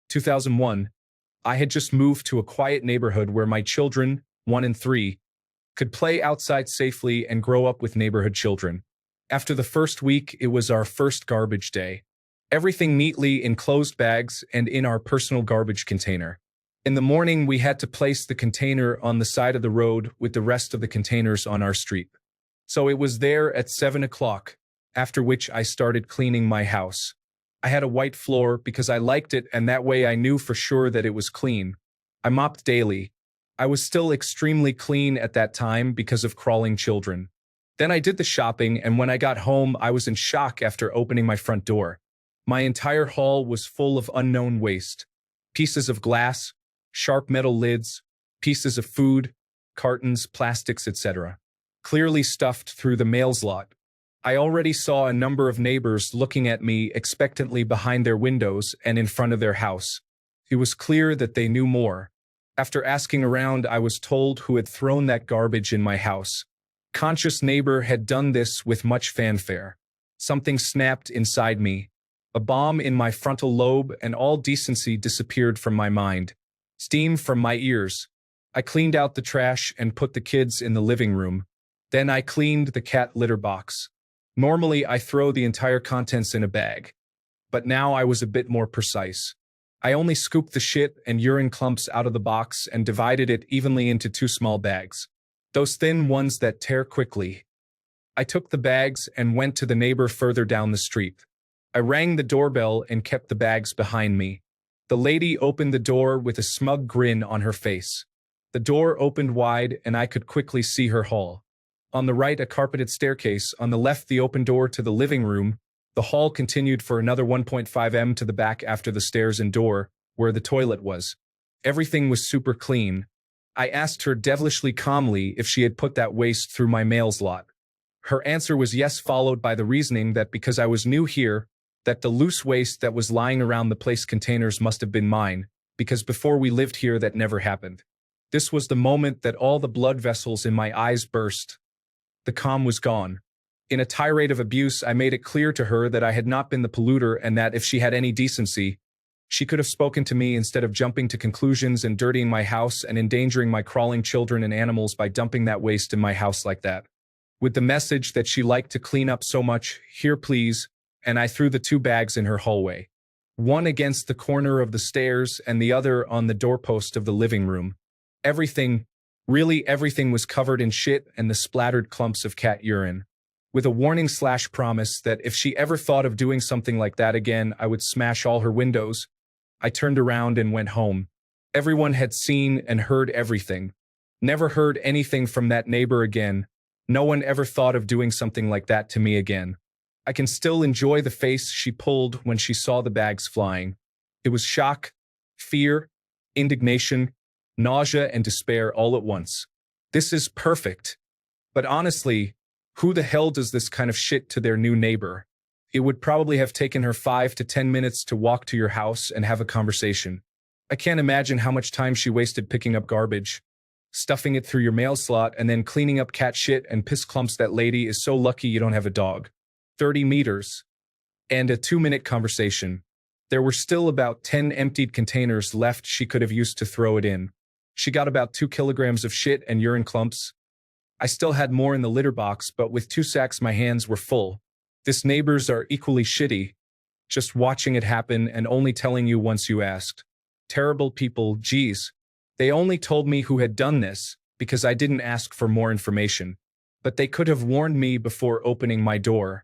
2001, I had just moved to a quiet neighborhood where my children, 1 and 3, could play outside safely and grow up with neighborhood children. After the first week, it was our first garbage day. Everything neatly in closed bags and in our personal garbage container. In the morning, we had to place the container on the side of the road with the rest of the containers on our street. So it was there at 7 o'clock, after which I started cleaning my house. I had a white floor because I liked it, and that way I knew for sure that it was clean. I mopped daily. I was still extremely clean at that time because of crawling children. Then I did the shopping, and when I got home, I was in shock after opening my front door. My entire hall was full of unknown waste. Pieces of glass, sharp metal lids, pieces of food, cartons, plastics, etc. Clearly stuffed through the mail slot. I already saw a number of neighbors looking at me expectantly behind their windows and in front of their house. It was clear that they knew more. After asking around, I was told who had thrown that garbage in my house. Conscious neighbor had done this with much fanfare. Something snapped inside me. A bomb in my frontal lobe, and all decency disappeared from my mind. Steam from my ears. I cleaned out the trash and put the kids in the living room. Then I cleaned the cat litter box. Normally, I throw the entire contents in a bag. But now I was a bit more precise. I only scooped the shit and urine clumps out of the box and divided it evenly into 2 small bags. Those thin ones that tear quickly. I took the bags and went to the neighbor further down the street. I rang the doorbell and kept the bags behind me. The lady opened the door with a smug grin on her face. The door opened wide and I could quickly see her hall. On the right, a carpeted staircase. On the left, the open door to the living room. The hall continued for another 1.5 m to the back after the stairs and door, where the toilet was. Everything was super clean. I asked her devilishly calmly if she had put that waste through my mail slot. Her answer was yes, followed by the reasoning that because I was new here, that the loose waste that was lying around the place containers must have been mine, because before we lived here that never happened. This was the moment that all the blood vessels in my eyes burst. The calm was gone. In a tirade of abuse, I made it clear to her that I had not been the polluter and that if she had any decency, she could have spoken to me instead of jumping to conclusions and dirtying my house and endangering my crawling children and animals by dumping that waste in my house like that. With the message that she liked to clean up so much, here please, and I threw the 2 bags in her hallway. One against the corner of the stairs and the other on the doorpost of the living room. Everything, really everything was covered in shit and the splattered clumps of cat urine. With a warning/promise that if she ever thought of doing something like that again, I would smash all her windows, I turned around and went home. Everyone had seen and heard everything. Never heard anything from that neighbor again. No one ever thought of doing something like that to me again. I can still enjoy the face she pulled when she saw the bags flying. It was shock, fear, indignation, nausea, and despair all at once. This is perfect. But honestly, who the hell does this kind of shit to their new neighbor? It would probably have taken her 5 to 10 minutes to walk to your house and have a conversation. I can't imagine how much time she wasted picking up garbage, stuffing it through your mail slot, and then cleaning up cat shit and piss clumps. That lady is so lucky you don't have a dog. 30 meters. And a 2-minute conversation. There were still about 10 emptied containers left she could have used to throw it in. She got about 2 kilograms of shit and urine clumps. I still had more in the litter box, but with 2 sacks my hands were full. This neighbors are equally shitty. Just watching it happen and only telling you once you asked. Terrible people, geez. They only told me who had done this, because I didn't ask for more information. But they could have warned me before opening my door.